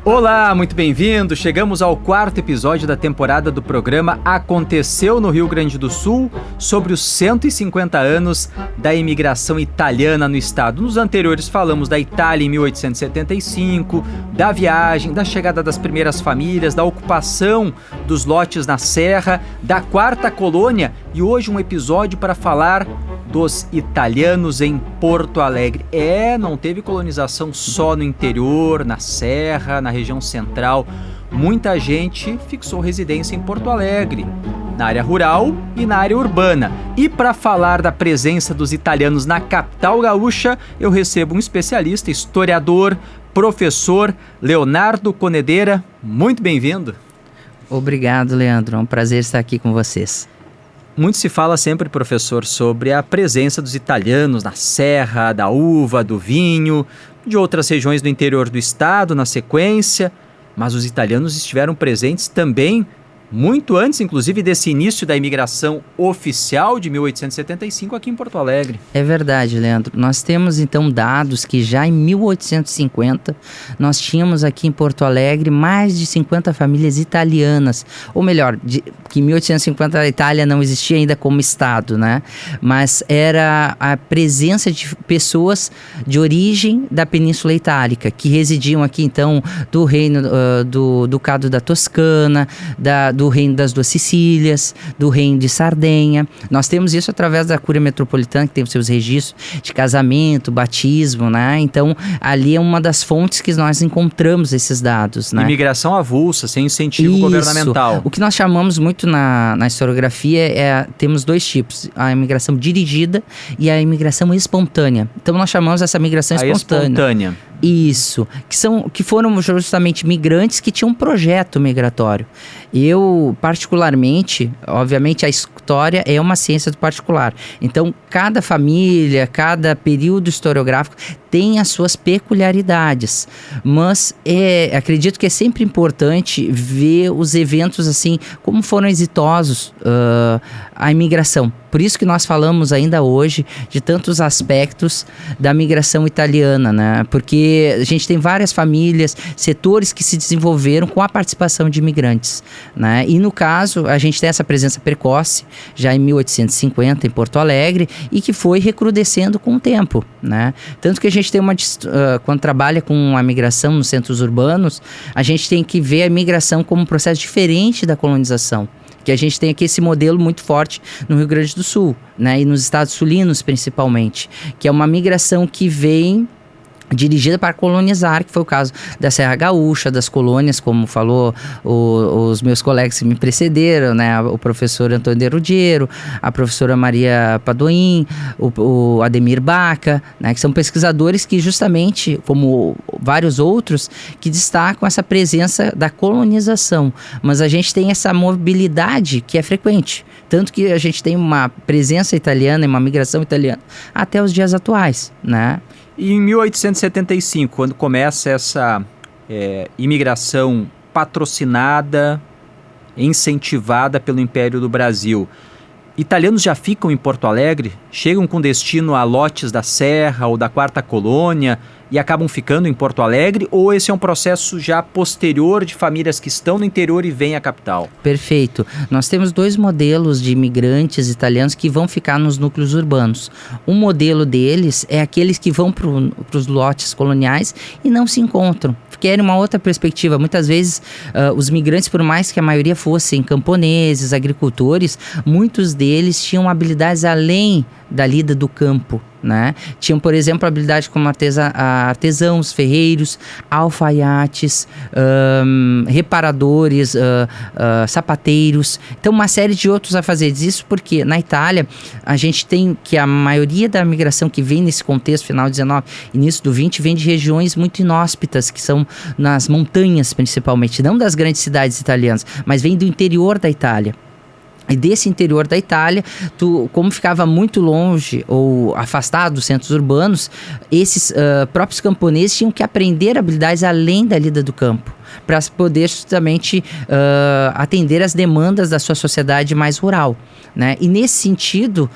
Olá, muito bem-vindo! Chegamos ao 4º episódio da temporada do programa Aconteceu no Rio Grande do Sul, sobre os 150 anos da imigração italiana no estado. Nos anteriores falamos da Itália em 1875, da viagem, da chegada das primeiras famílias, da ocupação dos lotes na Serra, da 4ª colônia e hoje um episódio para falar dos italianos em Porto Alegre. Não teve colonização só no interior, na Serra, na região central. Muita gente fixou residência em Porto Alegre, na área rural e na área urbana. E para falar da presença dos italianos na capital gaúcha, eu recebo um especialista, historiador, professor, Leonardo Conedeira. Muito bem-vindo. Obrigado, Leandro. É um prazer estar aqui com vocês. Muito se fala sempre, professor, sobre a presença dos italianos na Serra, da uva, do vinho, de outras regiões do interior do estado, na sequência, mas os italianos estiveram presentes também muito antes, inclusive, desse início da imigração oficial de 1875 aqui em Porto Alegre. É verdade, Leandro. Nós temos, então, dados que já em 1850 nós tínhamos aqui em Porto Alegre mais de 50 famílias italianas. Ou melhor, que em 1850 a Itália não existia ainda como estado, né? Mas era a presença de pessoas de origem da Península Itálica, que residiam aqui, então, do reino do Ducado da Toscana, do Reino das Duas Sicílias, do Reino de Sardenha. Nós temos isso através da Cúria Metropolitana, que tem os seus registros de casamento, batismo, né? Então, ali é uma das fontes que nós encontramos esses dados, né? Imigração avulsa, sem incentivo governamental. O que nós chamamos muito na historiografia temos dois tipos, a imigração dirigida e a imigração espontânea. Então, nós chamamos essa migração espontânea. Isso, que foram justamente migrantes que tinham um projeto migratório. Eu, particularmente, obviamente a história é uma ciência do particular. Então, cada família, cada período historiográfico tem as suas peculiaridades. Mas acredito que é sempre importante ver os eventos assim, como foram exitosos a imigração. Por isso que nós falamos ainda hoje de tantos aspectos da migração italiana, né? Porque a gente tem várias famílias, setores que se desenvolveram com a participação de imigrantes, né? E no caso, a gente tem essa presença precoce, já em 1850 em Porto Alegre, e que foi recrudescendo com o tempo, né? Tanto que a gente tem quando trabalha com a migração nos centros urbanos, a gente tem que ver a migração como um processo diferente da colonização. Que a gente tem aqui esse modelo muito forte no Rio Grande do Sul, né? E nos estados sulinos principalmente, que é uma migração que vem dirigida para colonizar, que foi o caso da Serra Gaúcha, das colônias, como falou os meus colegas que me precederam, né? O professor Antônio de Ruggiero, a professora Maria Padoim, o Ademir Baca, né? Que são pesquisadores que justamente, como vários outros, que destacam essa presença da colonização. Mas a gente tem essa mobilidade que é frequente, tanto que a gente tem uma presença italiana e uma migração italiana até os dias atuais, né? E em 1875, quando começa essa imigração patrocinada, incentivada pelo Império do Brasil, italianos já ficam em Porto Alegre? Chegam com destino a lotes da Serra ou da 4ª colônia e acabam ficando em Porto Alegre? Ou esse é um processo já posterior de famílias que estão no interior e vêm à capital? Perfeito. Nós temos dois modelos de imigrantes italianos que vão ficar nos núcleos urbanos. Um modelo deles é aqueles que vão para os lotes coloniais e não se encontram. Querem uma outra perspectiva. Muitas vezes, os migrantes, por mais que a maioria fossem camponeses, agricultores, muitos deles tinham habilidades além da lida do campo, né? Tinham, por exemplo, habilidade como artesãos, ferreiros, alfaiates, reparadores, sapateiros. Então, uma série de outros afazeres. Isso porque na Itália a gente tem que a maioria da migração que vem nesse contexto final do 19, início do 20, vem de regiões muito inóspitas, que são nas montanhas principalmente, não das grandes cidades italianas, mas vem do interior da Itália. E desse interior da Itália, como ficava muito longe ou afastado dos centros urbanos, esses próprios camponeses tinham que aprender habilidades além da lida do campo. para poder justamente atender as demandas da sua sociedade mais rural, né? E nesse sentido,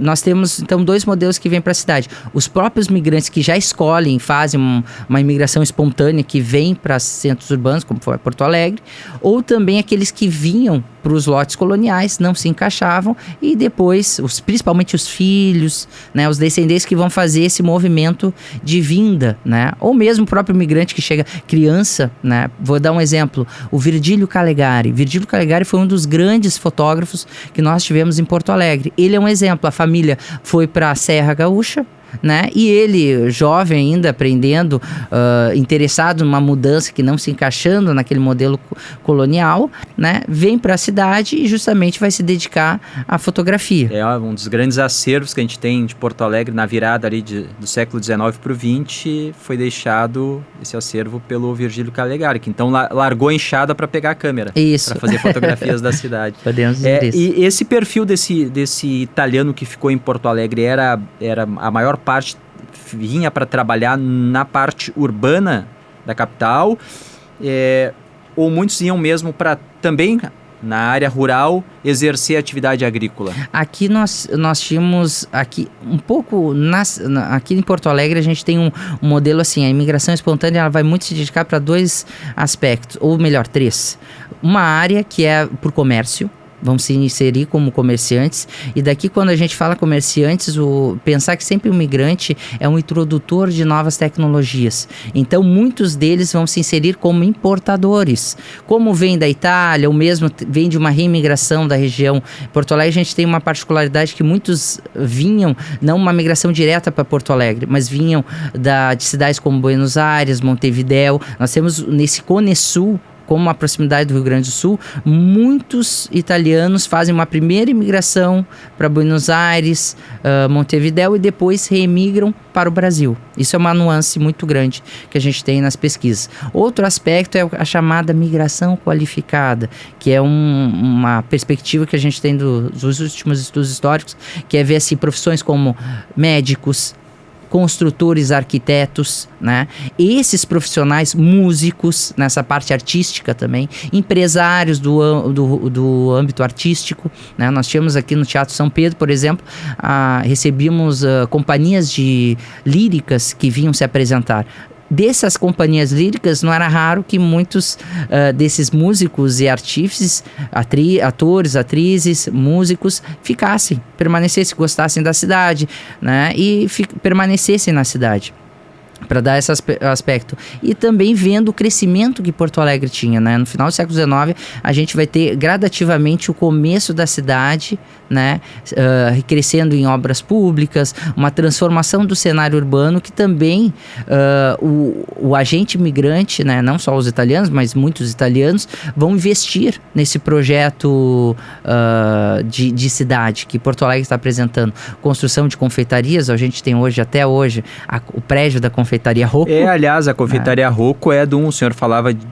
nós temos então 2 modelos que vêm para a cidade. Os próprios migrantes que já escolhem, fazem uma imigração espontânea que vem para centros urbanos, como foi Porto Alegre, ou também aqueles que vinham para os lotes coloniais, não se encaixavam, e depois, principalmente os filhos, né, os descendentes que vão fazer esse movimento de vinda, né? Ou mesmo o próprio migrante que chega, criança, né? Vou dar um exemplo, o Virgílio Calegari. Virgílio Calegari foi um dos grandes fotógrafos que nós tivemos em Porto Alegre. Ele é um exemplo, a família foi para a Serra Gaúcha, né? E ele, jovem ainda, aprendendo, interessado numa mudança que não se encaixando naquele modelo colonial, né? Vem para a cidade e justamente vai se dedicar à fotografia. É um dos grandes acervos que a gente tem de Porto Alegre na virada ali do século XIX para o XX, foi deixado esse acervo pelo Virgílio Calegari, que então largou a enxada para pegar a câmera, para fazer fotografias da cidade. Podemos dizer isso. E esse perfil desse italiano que ficou em Porto Alegre era a maior parte vinha para trabalhar na parte urbana da capital, ou muitos iam mesmo para também na área rural exercer atividade agrícola? Aqui nós tínhamos aqui um pouco aqui em Porto Alegre a gente tem um modelo assim, a imigração espontânea ela vai muito se dedicar para 2 aspectos, ou melhor 3. Uma área que é por comércio, vão se inserir como comerciantes, e daqui quando a gente fala comerciantes, pensar que sempre o migrante é um introdutor de novas tecnologias, então muitos deles vão se inserir como importadores, como vem da Itália, ou mesmo vem de uma reimigração da região. Porto Alegre a gente tem uma particularidade que muitos vinham, não uma migração direta para Porto Alegre, mas vinham de cidades como Buenos Aires, Montevidéu. Nós temos nesse Cone Sul, como a proximidade do Rio Grande do Sul, muitos italianos fazem uma primeira imigração para Buenos Aires, Montevidéu, e depois reemigram para o Brasil. Isso é uma nuance muito grande que a gente tem nas pesquisas. Outro aspecto é a chamada migração qualificada, que é uma perspectiva que a gente tem dos últimos estudos históricos, que é ver assim, profissões como médicos, construtores, arquitetos, né? Esses profissionais, músicos, nessa parte artística também, empresários do âmbito artístico, né? Nós tínhamos aqui no Teatro São Pedro, por exemplo, recebíamos companhias de líricas que vinham se apresentar. Dessas companhias líricas, não era raro que muitos desses músicos e artífices, atores, atrizes, músicos, permanecessem, gostassem da cidade, né? E permanecessem na cidade, para dar esse aspecto. E também vendo o crescimento que Porto Alegre tinha, né? No final do século XIX, a gente vai ter gradativamente o começo da cidade, né? Crescendo em obras públicas, uma transformação do cenário urbano que também o agente migrante, né? Não só os italianos, mas muitos italianos vão investir nesse projeto de cidade que Porto Alegre está apresentando. Construção de confeitarias, a gente tem até hoje o prédio da Confeitaria Rocco. Aliás, a Confeitaria Rocco o senhor falava de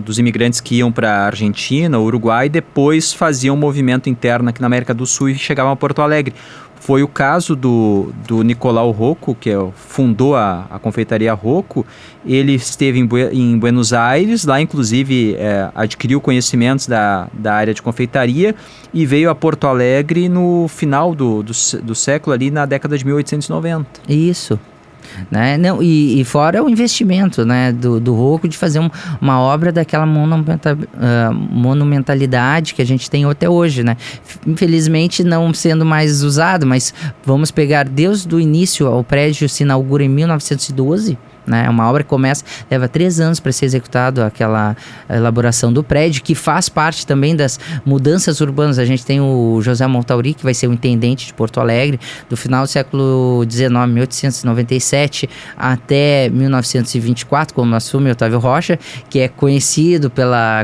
dos imigrantes que iam para a Argentina, Uruguai, e depois faziam um movimento interno aqui na América do Sul e chegavam a Porto Alegre. Foi o caso do Nicolau Rocco, que fundou a Confeitaria Rocco. Ele esteve em Buenos Aires, lá inclusive adquiriu conhecimentos da área de confeitaria e veio a Porto Alegre no final do século, ali na década de 1890. Isso. Né? Não, e fora o investimento, né, do Rocco de fazer uma obra daquela monumentalidade que a gente tem até hoje, né? Infelizmente não sendo mais usado, mas vamos pegar desde o início, o prédio se inaugura em 1912, né? Uma obra que leva 3 anos para ser executado aquela elaboração do prédio, que faz parte também das mudanças urbanas. A gente tem o José Montauri, que vai ser o intendente de Porto Alegre, do final do século XIX, 1897, até 1924, quando assume Otávio Rocha, que é conhecido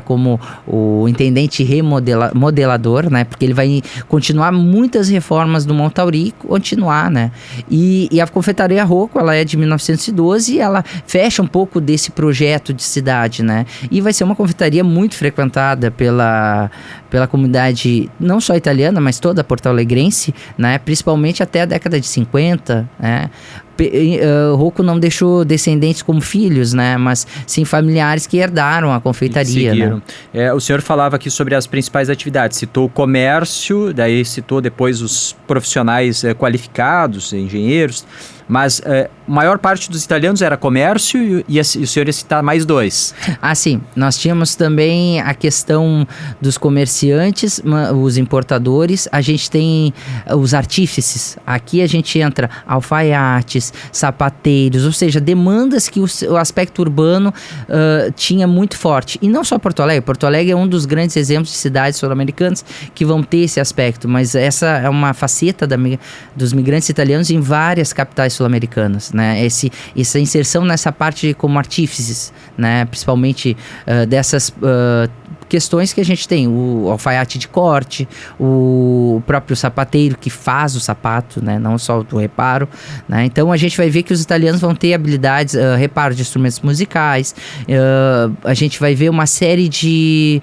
como o intendente remodelador, né? Porque ele vai continuar muitas reformas do Montauri, né? E a Confeitaria Rocco, ela é de 1912 e ela fecha um pouco desse projeto de cidade, né? E vai ser uma confeitaria muito frequentada pela comunidade, não só italiana, mas toda porto-alegrense, né? Principalmente até a década de 50, né? Rocco não deixou descendentes como filhos, né? Mas sim familiares que herdaram a confeitaria, né? O senhor falava aqui sobre as principais atividades, citou o comércio, daí citou depois os profissionais qualificados, engenheiros, mas a maior parte dos italianos era comércio e o senhor ia citar mais dois. Sim. Nós tínhamos também a questão dos comerciantes, os importadores, a gente tem os artífices. Aqui a gente entra alfaiates, sapateiros, ou seja, demandas que o aspecto urbano tinha muito forte. E não só Porto Alegre. Porto Alegre é um dos grandes exemplos de cidades sul-americanas que vão ter esse aspecto, mas essa é uma faceta dos migrantes italianos em várias capitais sul-americanas, né? Essa inserção nessa parte como artífices, né? Principalmente dessas questões que a gente tem, o alfaiate de corte, o próprio sapateiro que faz o sapato, né? Não só o reparo, né? Então a gente vai ver que os italianos vão ter habilidades, reparo de instrumentos musicais, a gente vai ver uma série de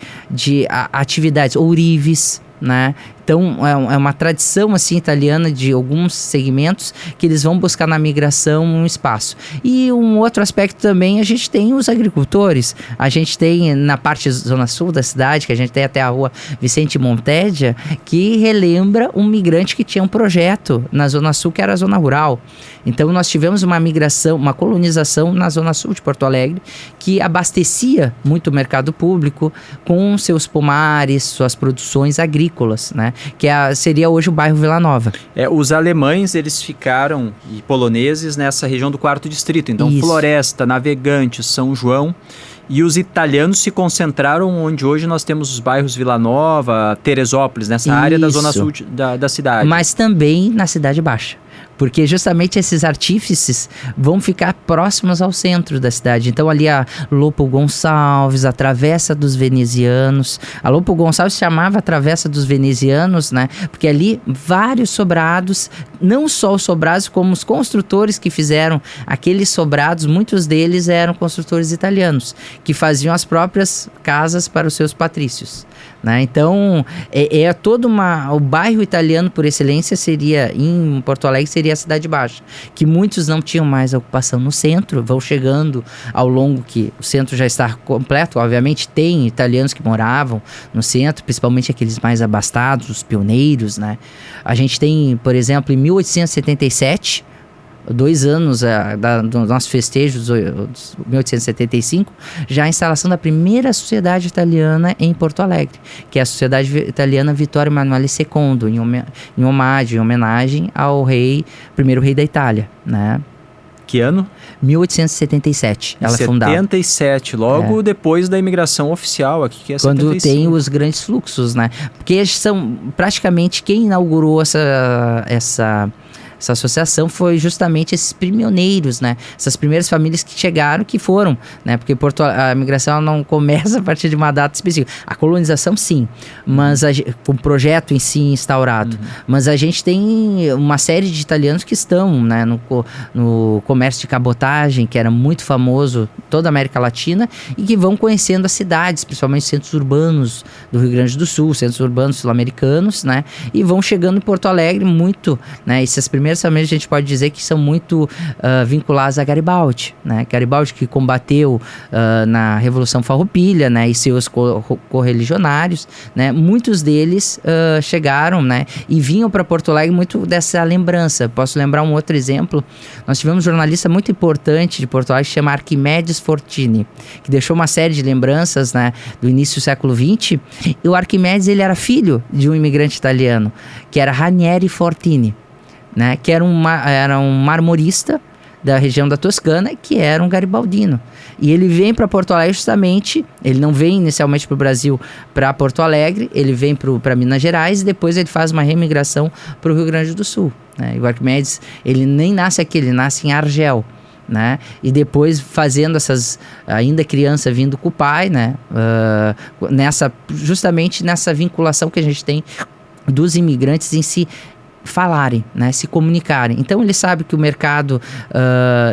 atividades, ourives, né? Então, é uma tradição assim italiana de alguns segmentos que eles vão buscar na migração um espaço. E um outro aspecto também, a gente tem os agricultores. A gente tem na parte zona sul da cidade, que a gente tem até a rua Vicente Montedia, que relembra um migrante que tinha um projeto na zona sul, que era a zona rural. Então, nós tivemos uma migração, uma colonização na zona sul de Porto Alegre, que abastecia muito o mercado público com seus pomares, suas produções agrícolas, né? Que seria hoje o bairro Vila Nova. Os alemães, eles ficaram, e poloneses, nessa região do 4º distrito. Então, isso. Floresta, Navegantes, São João. E os italianos se concentraram onde hoje nós temos os bairros Vila Nova, Teresópolis, nessa área da zona sul da cidade. Mas também na Cidade Baixa. Porque justamente esses artífices vão ficar próximos ao centro da cidade. Então ali a Lopo Gonçalves, a Travessa dos Venezianos. A Lopo Gonçalves se chamava Travessa dos Venezianos, né? Porque ali vários sobrados, não só os sobrados, como os construtores que fizeram aqueles sobrados, muitos deles eram construtores italianos, que faziam as próprias casas para os seus patrícios, né? Então, o bairro italiano por excelência seria, em Porto Alegre, seria a Cidade Baixa, que muitos não tinham mais ocupação no centro, vão chegando ao longo que o centro já está completo. Obviamente tem italianos que moravam no centro, principalmente aqueles mais abastados, os pioneiros, né? A gente tem, por exemplo, em 1877, 2 anos do nosso festejo, 1875, já a instalação da primeira sociedade italiana em Porto Alegre, que é a Sociedade Italiana Vittorio Emanuele II, em homenagem ao primeiro rei da Itália, né? Que ano? 1877, ela é fundada. 77, logo depois da imigração oficial aqui, que é quando 75. Tem os grandes fluxos, né? Porque são praticamente quem inaugurou essa associação foi justamente esses pioneiros, né? Essas primeiras famílias que chegaram, que foram, né? Porque a migração não começa a partir de uma data específica. A colonização, sim, mas com o projeto em si instaurado. Uhum. Mas a gente tem uma série de italianos que estão, né, no comércio de cabotagem, que era muito famoso em toda a América Latina, e que vão conhecendo as cidades, principalmente centros urbanos do Rio Grande do Sul, centros urbanos sul-americanos, né? E vão chegando em Porto Alegre muito, né? Essas primeiras famílias a gente pode dizer que são muito vinculadas a Garibaldi, né? Garibaldi que combateu na Revolução Farroupilha, né? E seus correligionários, né? Muitos deles chegaram, né? E vinham para Porto Alegre muito dessa lembrança. Posso lembrar um outro exemplo. Nós tivemos um jornalista muito importante de Porto Alegre que se chama Arquimedes Fortini, que deixou uma série de lembranças, né? Do início do século XX. E o Arquimedes, ele era filho de um imigrante italiano, que era Ranieri Fortini, né, que era um marmorista da região da Toscana, que era um garibaldino. E ele vem para Porto Alegre justamente, ele não vem inicialmente para o Brasil, para Porto Alegre, ele vem para Minas Gerais e depois ele faz uma remigração para o Rio Grande do Sul, né? E o Arquimedes, ele nem nasce aqui, ele nasce em Argel, né? E depois fazendo ainda criança, vindo com o pai, né? Justamente nessa vinculação que a gente tem dos imigrantes em si, falarem, né, se comunicarem. Então ele sabe que o mercado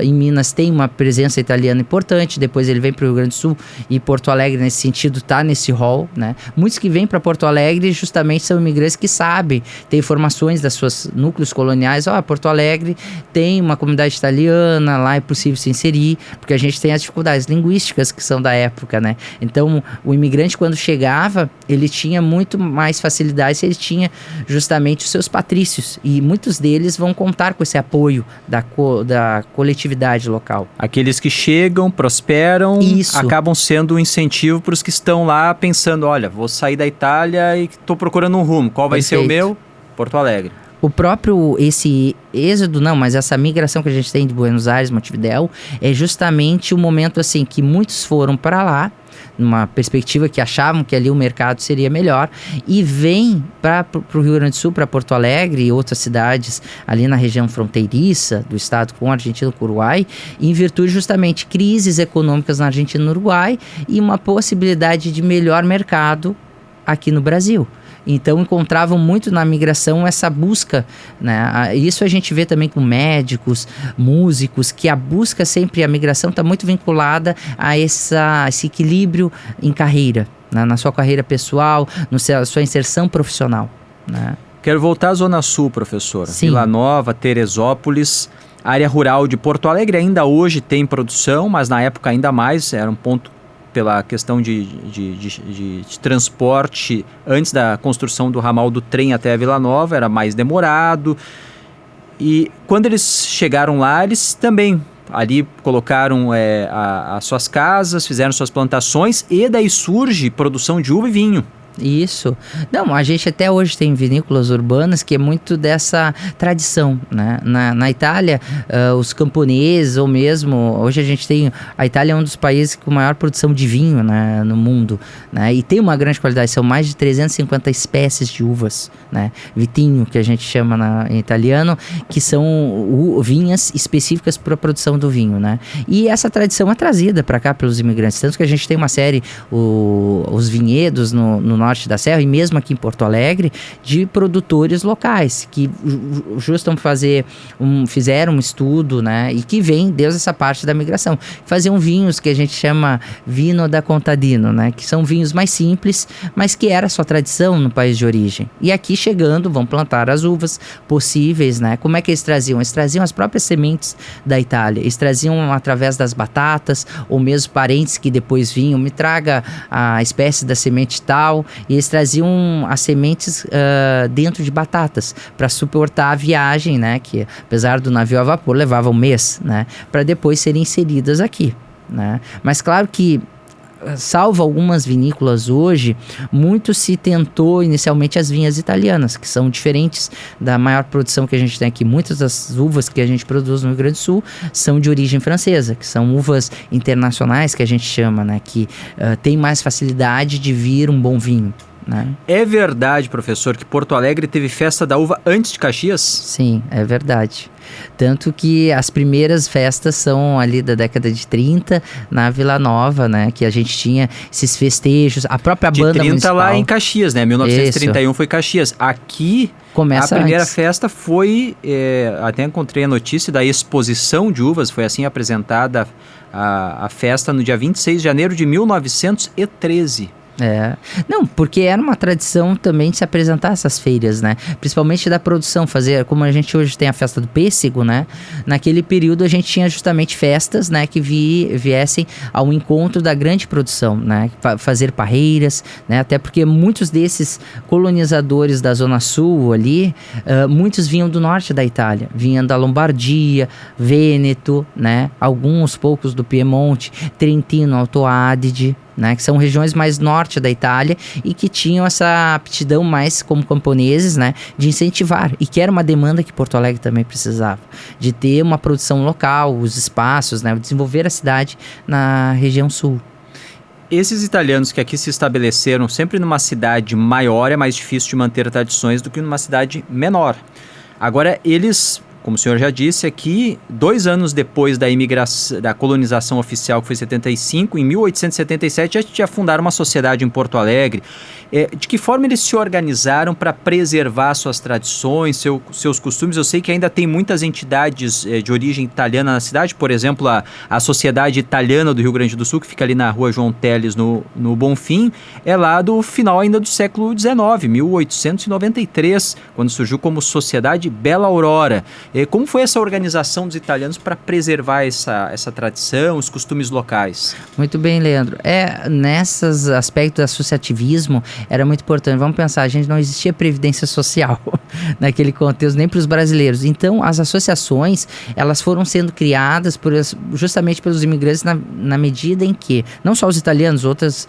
em Minas tem uma presença italiana importante, depois ele vem para o Rio Grande do Sul e Porto Alegre nesse sentido está nesse rol, né? Muitos que vêm para Porto Alegre justamente são imigrantes que sabem, têm informações das suas núcleos coloniais, Porto Alegre tem uma comunidade italiana, lá é possível se inserir, porque a gente tem as dificuldades linguísticas que são da época, né? Então o imigrante quando chegava, ele tinha muito mais facilidade se ele tinha justamente os seus patrícios, e muitos deles vão contar com esse apoio da coletividade local. Aqueles que chegam, prosperam, acabam sendo um incentivo para os que estão lá pensando, olha, vou sair da Itália e estou procurando um rumo, qual vai ser o meu? Porto Alegre. O próprio, esse êxodo, mas essa migração que a gente tem de Buenos Aires, Montevidéu, é justamente o momento assim que muitos foram para lá, numa perspectiva que achavam que ali o mercado seria melhor, e vêm para o Rio Grande do Sul, para Porto Alegre e outras cidades ali na região fronteiriça do estado com a Argentina e o Uruguai, em virtude justamente crises econômicas na Argentina e no Uruguai e uma possibilidade de melhor mercado aqui no Brasil. Então encontravam muito na migração essa busca, né? Isso a gente vê também com médicos, músicos, que a busca sempre, a migração está muito vinculada a esse equilíbrio em carreira, né? Na sua carreira pessoal, na sua inserção profissional, né? Quero voltar à Zona Sul, professora. Sim. Vila Nova, Teresópolis, área rural de Porto Alegre ainda hoje tem produção, mas na época ainda mais, era um ponto pela questão de transporte antes da construção do ramal do trem até a Vila Nova, era mais demorado. E quando eles chegaram lá, eles também ali colocaram as suas casas, fizeram suas plantações e daí surge produção de uva e vinho. Isso. Não, a gente até hoje tem vinícolas urbanas que é muito dessa tradição, né? Na Itália, os camponeses ou mesmo, hoje a gente tem, a Itália é um dos países com maior produção de vinho, né, no mundo, né? E tem uma grande qualidade, são mais de 350 espécies de uvas, né? Vitinho, que a gente chama em italiano, que são vinhas específicas para a produção do vinho, né? E essa tradição é trazida para cá pelos imigrantes, tanto que a gente tem uma série, os vinhedos no norte da Serra e mesmo aqui em Porto Alegre, de produtores locais que fizeram um estudo, né, e que vem desde essa parte da migração. Faziam vinhos que a gente chama vino da contadino, né, que são vinhos mais simples, mas que era sua tradição no país de origem. E aqui chegando, vão plantar as uvas possíveis, né? Como é que eles traziam? Eles traziam as próprias sementes da Itália. Eles traziam através das batatas, ou mesmo parentes que depois vinham, me traga a espécie da semente tal. E eles traziam as sementes dentro de batatas para suportar a viagem, né? Que apesar do navio a vapor levava um mês, né? Para depois serem inseridas aqui, né? Mas claro que, salvo algumas vinícolas hoje, muito se tentou inicialmente as vinhas italianas, que são diferentes da maior produção que a gente tem aqui. Muitas das uvas que a gente produz no Rio Grande do Sul são de origem francesa, que são uvas internacionais que a gente chama, né, que tem mais facilidade de vir um bom vinho, né? É verdade, professor, que Porto Alegre teve festa da uva antes de Caxias? Sim, é verdade. Tanto que as primeiras festas são ali da década de 30, na Vila Nova, né? Que a gente tinha esses festejos, a própria banda municipal. De 30 lá em Caxias, né? 1931 Isso. Foi Caxias. Aqui, começa a primeira antes. Festa foi, até encontrei a notícia da exposição de uvas, foi assim apresentada a festa no dia 26 de janeiro de 1913. Não, porque era uma tradição também de se apresentar essas feiras, né? Principalmente da produção, fazer, como a gente hoje tem a festa do pêssego, né? Naquele período a gente tinha justamente festas, né? Que viessem ao encontro da grande produção, né? Fazer parreiras, né? Até porque muitos desses colonizadores da Zona Sul ali, muitos vinham do norte da Itália, vinham da Lombardia, Vêneto, né? Alguns poucos do Piemonte, Trentino, Alto Adige, né, que são regiões mais norte da Itália e que tinham essa aptidão mais como camponeses, né, de incentivar, e que era uma demanda que Porto Alegre também precisava, de ter uma produção local, os espaços, né, desenvolver a cidade na região sul. Esses italianos que aqui se estabeleceram sempre numa cidade maior, é mais difícil de manter tradições do que numa cidade menor. Agora, eles como o senhor já disse aqui, 2 anos depois da colonização oficial, que foi em 75, em 1877 já fundaram uma sociedade em Porto Alegre. De que forma eles se organizaram para preservar suas tradições, seus costumes? Eu sei que ainda tem muitas entidades de origem italiana na cidade, por exemplo, a Sociedade Italiana do Rio Grande do Sul, que fica ali na rua João Teles, no Bonfim, é lá do final ainda do século XIX, 1893, quando surgiu como Sociedade Bela Aurora. Como foi essa organização dos italianos para preservar essa tradição, os costumes locais? Muito bem, Leandro. Nesses aspectos do associativismo, era muito importante. Vamos pensar, a gente não existia previdência social naquele contexto, nem para os brasileiros. Então, as associações, elas foram sendo criadas justamente pelos imigrantes na medida em que, não só os italianos, outras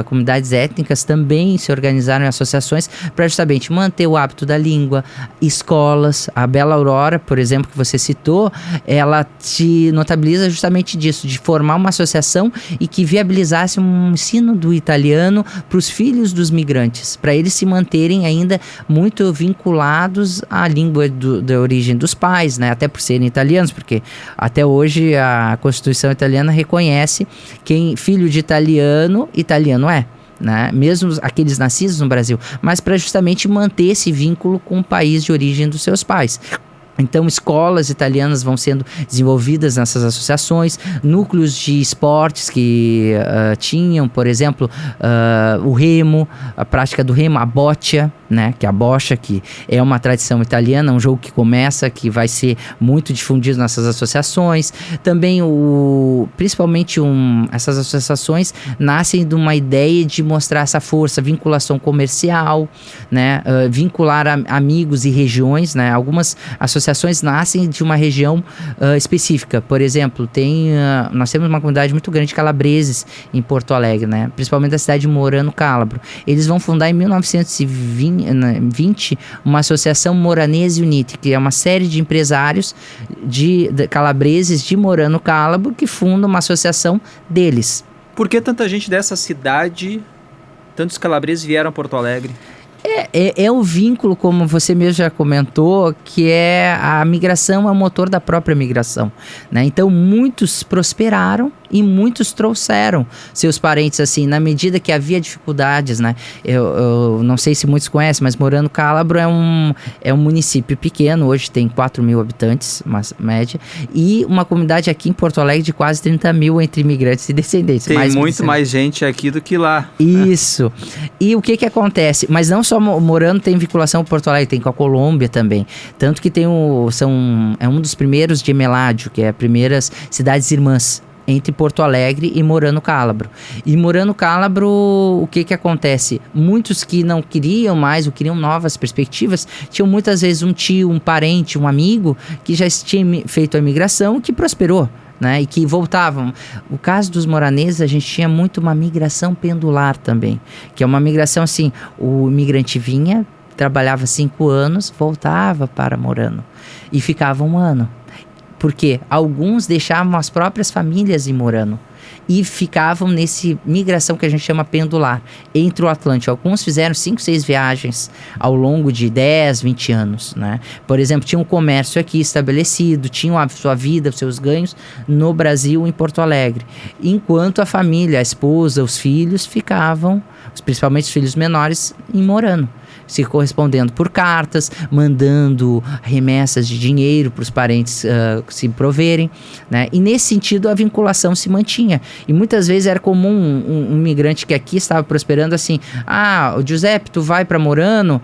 comunidades étnicas também se organizaram em associações para justamente manter o hábito da língua, escolas. A Bela Aurora, por exemplo, que você citou, ela te notabiliza justamente disso, de formar uma associação e que viabilizasse um ensino do italiano para os filhos dos migrantes, para eles se manterem ainda muito vinculados à língua da origem dos pais, né? Até por serem italianos, porque até hoje a Constituição italiana reconhece quem filho de italiano é. Né? Mesmo aqueles nascidos no Brasil, mas para justamente manter esse vínculo com o país de origem dos seus pais. Então, escolas italianas vão sendo desenvolvidas nessas associações, núcleos de esportes que tinham, por exemplo, o remo, a prática do remo, a boccia, né, que é a bocha, que é uma tradição italiana, um jogo que começa, que vai ser muito difundido nessas associações. Também, principalmente, essas associações nascem de uma ideia de mostrar essa força, vinculação comercial, né, vincular amigos e regiões, né, algumas associações nascem de uma região específica. Por exemplo, nós temos uma comunidade muito grande de calabreses em Porto Alegre, né? Principalmente da cidade de Morano Calabro. Eles vão fundar em 1920 uma associação Moranese Unite, que é uma série de empresários de calabreses de Morano Calabro que fundam uma associação deles. Por que tanta gente dessa cidade, tantos calabreses vieram a Porto Alegre? É o vínculo, como você mesmo já comentou, que a migração é o motor da própria migração, né? Então, muitos prosperaram e muitos trouxeram seus parentes, assim, na medida que havia dificuldades, né? Eu não sei se muitos conhecem, mas Morano Calabro é um município pequeno, hoje tem 4 mil habitantes, uma média, e uma comunidade aqui em Porto Alegre de quase 30 mil entre imigrantes e descendentes. Tem muito mais gente aqui do que lá. Isso. E o que acontece? Mas não só Morano tem vinculação com Porto Alegre, tem com a Colômbia também. Tanto que é um dos primeiros gemeládio, que é as primeiras cidades irmãs entre Porto Alegre e Morano Calabro. E Morano Calabro, o que acontece? Muitos que não queriam mais, ou queriam novas perspectivas, tinham muitas vezes um tio, um parente, um amigo que já tinha feito a imigração, que prosperou, né, e que voltavam. O caso dos moraneses, a gente tinha muito uma migração pendular também, que é uma migração assim, o imigrante vinha, trabalhava 5 anos, voltava para Morano e ficava 1 ano. Porque alguns deixavam as próprias famílias em Morano e ficavam nesse migração que a gente chama pendular, entre o Atlântico. Alguns fizeram 5, 6 viagens ao longo de 10, 20 anos, né? Por exemplo, tinha um comércio aqui estabelecido, tinham a sua vida, os seus ganhos no Brasil, em Porto Alegre. Enquanto a família, a esposa, os filhos ficavam, principalmente os filhos menores, em Morano, se correspondendo por cartas, mandando remessas de dinheiro para os parentes se proverem, né? E nesse sentido a vinculação se mantinha. E muitas vezes era comum um migrante que aqui estava prosperando assim: o Giuseppe, tu vai para Morano?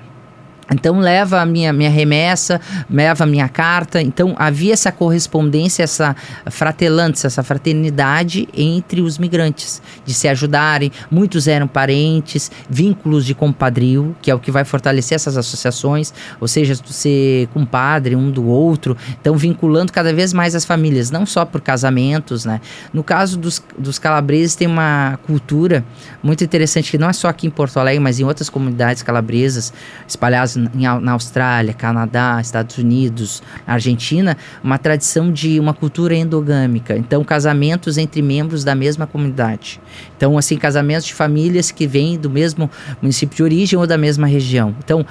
Então leva a minha remessa, leva a minha carta. Então havia essa correspondência, essa fratelança, essa fraternidade entre os migrantes, de se ajudarem. Muitos eram parentes, vínculos de compadrio, que é o que vai fortalecer essas associações, ou seja, ser compadre um do outro. Então vinculando cada vez mais as famílias, não só por casamentos, né? No caso dos calabreses tem uma cultura muito interessante, que não é só aqui em Porto Alegre, mas em outras comunidades calabresas espalhadas na Austrália, Canadá, Estados Unidos, Argentina, uma tradição de uma cultura endogâmica. Então, casamentos entre membros da mesma comunidade. Então, assim, casamentos de famílias que vêm do mesmo município de origem ou da mesma região. Então,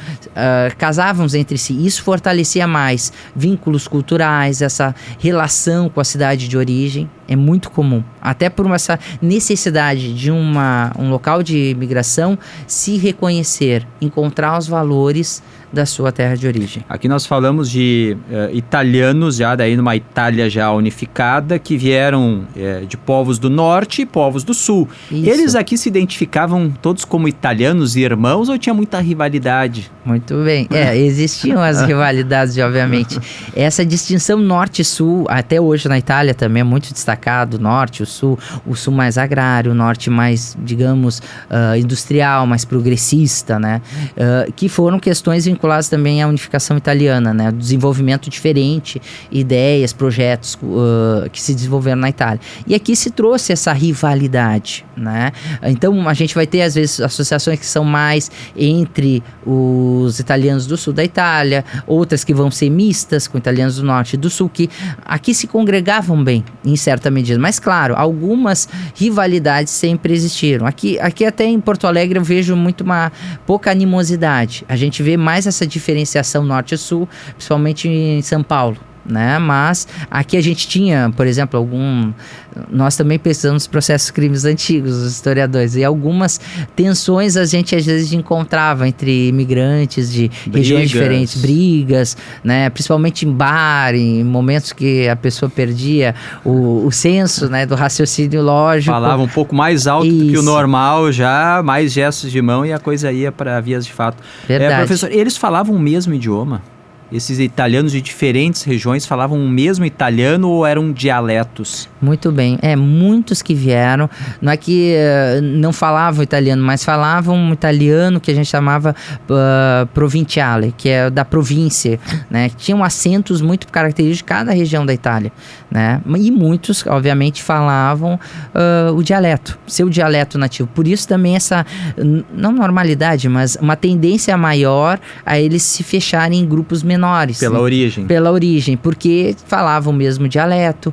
casavam entre si. Isso fortalecia mais vínculos culturais, essa relação com a cidade de origem. É muito comum. Até por essa necessidade de um local de imigração se reconhecer, encontrar os valores da sua terra de origem. Aqui nós falamos de italianos, já daí numa Itália já unificada, que vieram de povos do norte e povos do sul. Isso. Eles aqui se identificavam todos como italianos e irmãos ou tinha muita rivalidade? Muito bem. Existiam as rivalidades, obviamente. Essa distinção norte e sul, até hoje na Itália também é muito destacado, norte, o sul mais agrário, o norte mais, digamos, industrial, mais progressista, né? Que foram questões vinculadas também à unificação italiana, né? Desenvolvimento diferente, ideias, projetos que se desenvolveram na Itália. E aqui se trouxe essa rivalidade, né? Então a gente vai ter às vezes associações que são mais entre os italianos do sul da Itália, outras que vão ser mistas com italianos do norte e do sul, que aqui se congregavam bem, em certa medida. Mas claro, algumas rivalidades sempre existiram. Aqui até em Porto Alegre eu vejo muito uma pouca animosidade. A gente vê mais essa diferenciação norte e sul, principalmente em São Paulo, né? Mas aqui a gente tinha, por exemplo, nós também pesquisamos processos crimes antigos, os historiadores, e algumas tensões a gente às vezes encontrava entre imigrantes de regiões diferentes, brigas, né? Principalmente em bar, em momentos que a pessoa perdia o senso, né, do raciocínio lógico. Falava um pouco mais alto do que o normal, já mais gestos de mão e a coisa ia para vias de fato. Verdade. Professor, eles falavam o mesmo idioma? Esses italianos de diferentes regiões falavam o mesmo italiano ou eram dialetos? Muito bem. Muitos que vieram, não é que não falavam italiano, mas falavam um italiano que a gente chamava provinciale, que é da província, né? Tinham acentos muito característicos de cada região da Itália, né? E muitos, obviamente, falavam o dialeto, seu dialeto nativo. Por isso também essa, não normalidade, mas uma tendência maior a eles se fecharem em grupos menores. Pela origem. Pela origem, porque falavam o mesmo dialeto,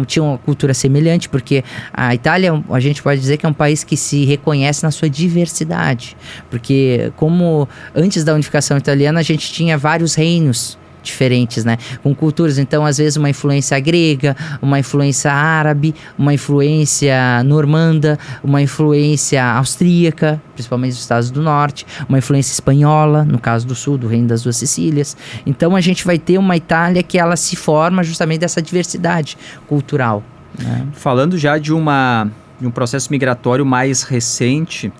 tinham uma cultura semelhante, porque a Itália, a gente pode dizer que é um país que se reconhece na sua diversidade, porque como antes da unificação italiana a gente tinha vários reinos diferentes, né? Com culturas, então às vezes uma influência grega, uma influência árabe, uma influência normanda, uma influência austríaca, principalmente dos Estados do Norte, uma influência espanhola, no caso do sul, do Reino das Duas Sicílias. Então a gente vai ter uma Itália que ela se forma justamente dessa diversidade cultural, né? Falando já de um processo migratório mais recente,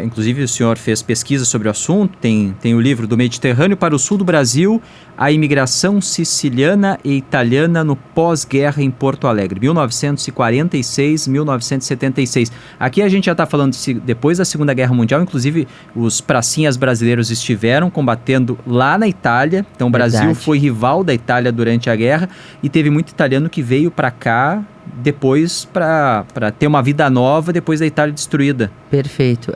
inclusive o senhor fez pesquisa sobre o assunto, tem o livro Do Mediterrâneo para o Sul do Brasil, a imigração siciliana e italiana no pós-guerra em Porto Alegre, 1946-1976. Aqui a gente já está falando depois da Segunda Guerra Mundial, inclusive os pracinhas brasileiros estiveram combatendo lá na Itália, então o Brasil foi rival da Itália durante a guerra e teve muito italiano que veio para cá depois para ter uma vida nova depois da Itália destruída. Perfeito.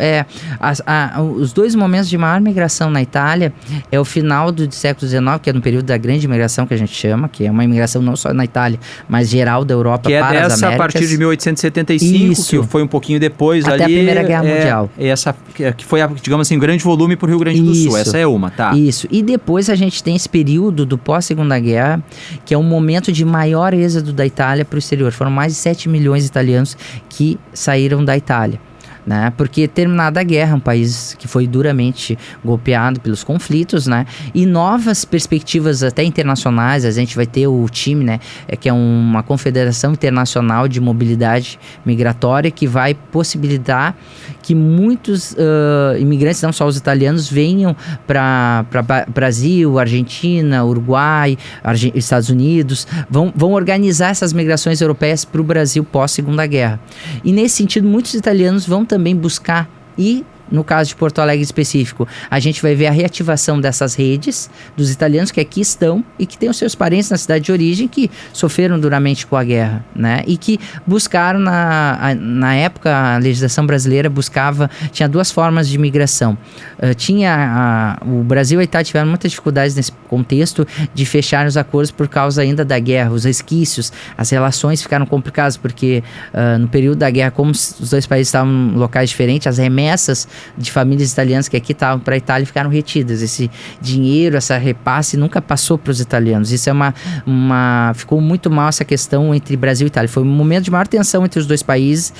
Os dois momentos de maior migração na Itália é o final do século XIX, que é no período da grande imigração que a gente chama, que é uma imigração não só na Itália, mas geral da Europa para as Américas. Que é dessa a partir de 1875, isso, que foi um pouquinho depois até ali. Até a Primeira Guerra Mundial. Essa que foi, digamos assim, um grande volume para o Rio Grande do Sul. Essa é uma, tá? Isso. E depois a gente tem esse período do pós-Segunda Guerra, que é um momento de maior êxodo da Itália para o exterior. Foram mais de 7 milhões de italianos que saíram da Itália, né? Porque terminada a guerra, um país que foi duramente golpeado pelos conflitos, né? E novas perspectivas até internacionais, a gente vai ter o TIM, né? Que é uma confederação internacional de mobilidade migratória que vai possibilitar que muitos imigrantes, não só os italianos, venham para Brasil, Argentina, Uruguai, Estados Unidos, vão organizar essas migrações europeias para o Brasil pós-Segunda Guerra. E nesse sentido, muitos italianos vão também buscar e no caso de Porto Alegre específico, a gente vai ver a reativação dessas redes dos italianos que aqui estão e que têm os seus parentes na cidade de origem que sofreram duramente com a guerra, né? E que buscaram, na época, a legislação brasileira tinha duas formas de imigração. O Brasil e a Itália tiveram muitas dificuldades nesse contexto de fechar os acordos por causa ainda da guerra, os resquícios, as relações ficaram complicadas, porque no período da guerra, como os dois países estavam em locais diferentes, as remessas de famílias italianas que aqui estavam para a Itália ficaram retidas. Esse dinheiro, essa repasse nunca passou para os italianos. Isso ficou muito mal essa questão entre Brasil e Itália. Foi um momento de maior tensão entre os dois países,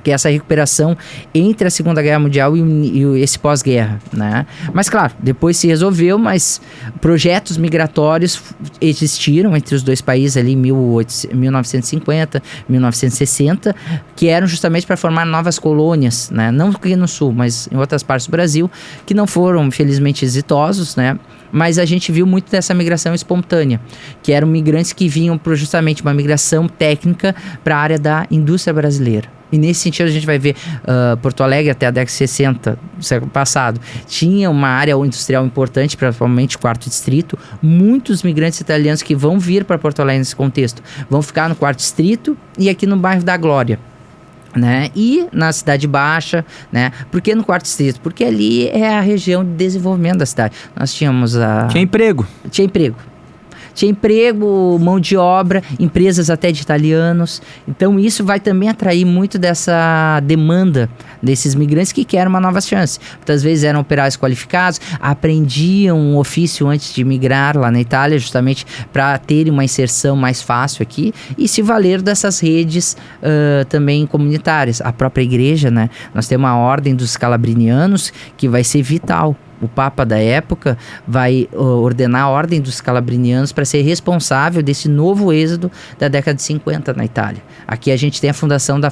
que é essa recuperação entre a Segunda Guerra Mundial e esse pós-guerra, né? Mas claro, depois se resolveu, mas projetos migratórios existiram entre os dois países ali em 1950, 1960, que eram justamente para formar novas colônias, né? Não aqui no sul, mas em outras partes do Brasil, que não foram, infelizmente, exitosos, né? Mas a gente viu muito dessa migração espontânea, que eram migrantes que vinham justamente uma migração técnica para a área da indústria brasileira. E nesse sentido a gente vai ver Porto Alegre até a década de 60 do século passado tinha uma área industrial importante, principalmente o quarto distrito. Muitos migrantes italianos que vão vir para Porto Alegre nesse contexto vão ficar no quarto distrito e aqui no bairro da Glória, né? E na Cidade Baixa, né? Por que no quarto distrito? Porque ali é a região de desenvolvimento da cidade. Nós tínhamos Tinha emprego. Tinha emprego, mão de obra, empresas até de italianos. Então isso vai também atrair muito dessa demanda desses migrantes que querem uma nova chance. Muitas vezes eram operários qualificados, aprendiam um ofício antes de migrar lá na Itália, justamente para terem uma inserção mais fácil aqui e se valer dessas redes também comunitárias. A própria igreja, né? Nós temos uma ordem dos calabrinianos que vai ser vital. O Papa da época vai ordenar a ordem dos calabrinianos para ser responsável desse novo êxodo da década de 50 na Itália. Aqui a gente tem a fundação da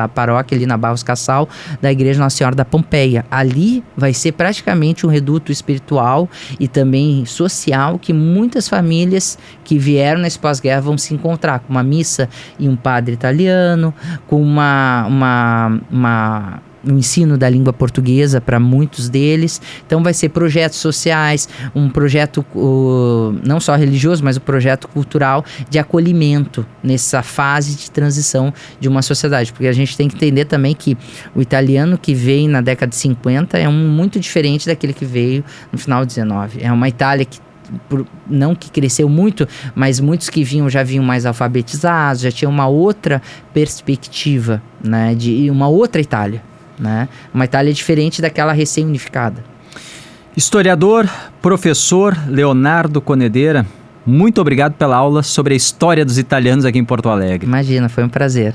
paróquia ali na Barros Cassal, da Igreja Nossa Senhora da Pompeia. Ali vai ser praticamente um reduto espiritual e também social que muitas famílias que vieram nesse pós-guerra vão se encontrar com uma missa e um padre italiano, com o ensino da língua portuguesa para muitos deles. Então vai ser projetos sociais, um projeto não só religioso, mas um projeto cultural de acolhimento nessa fase de transição de uma sociedade, porque a gente tem que entender também que o italiano que veio na década de 50 é muito diferente daquele que veio no final de 19. É uma Itália que não que cresceu muito, mas muitos que já vinham mais alfabetizados, já tinham uma outra perspectiva, né, de uma outra Itália, né? Uma Itália diferente daquela recém-unificada. Historiador, professor Leonardo Conedeira, muito obrigado pela aula sobre a história dos italianos aqui em Porto Alegre. Imagina, foi um prazer.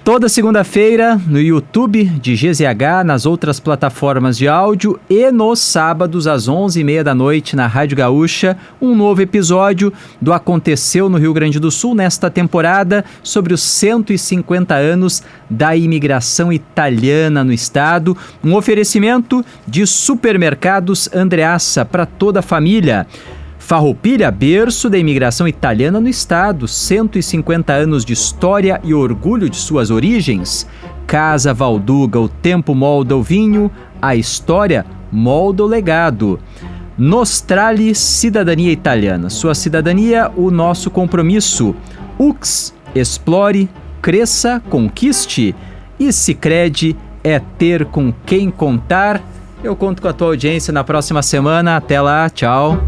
Toda segunda-feira no YouTube de GZH, nas outras plataformas de áudio e nos sábados às 11h30 da noite na Rádio Gaúcha, um novo episódio do Aconteceu no Rio Grande do Sul nesta temporada sobre os 150 anos da imigração italiana no estado. Um oferecimento de Supermercados Andreassa para toda a família. Farroupilha, berço da imigração italiana no estado, 150 anos de história e orgulho de suas origens. Casa Valduga, o tempo molda o vinho, a história molda o legado. Nostrale, cidadania italiana. Sua cidadania, o nosso compromisso. UX, explore, cresça, conquiste. E Sicredi é ter com quem contar. Eu conto com a tua audiência na próxima semana. Até lá, tchau.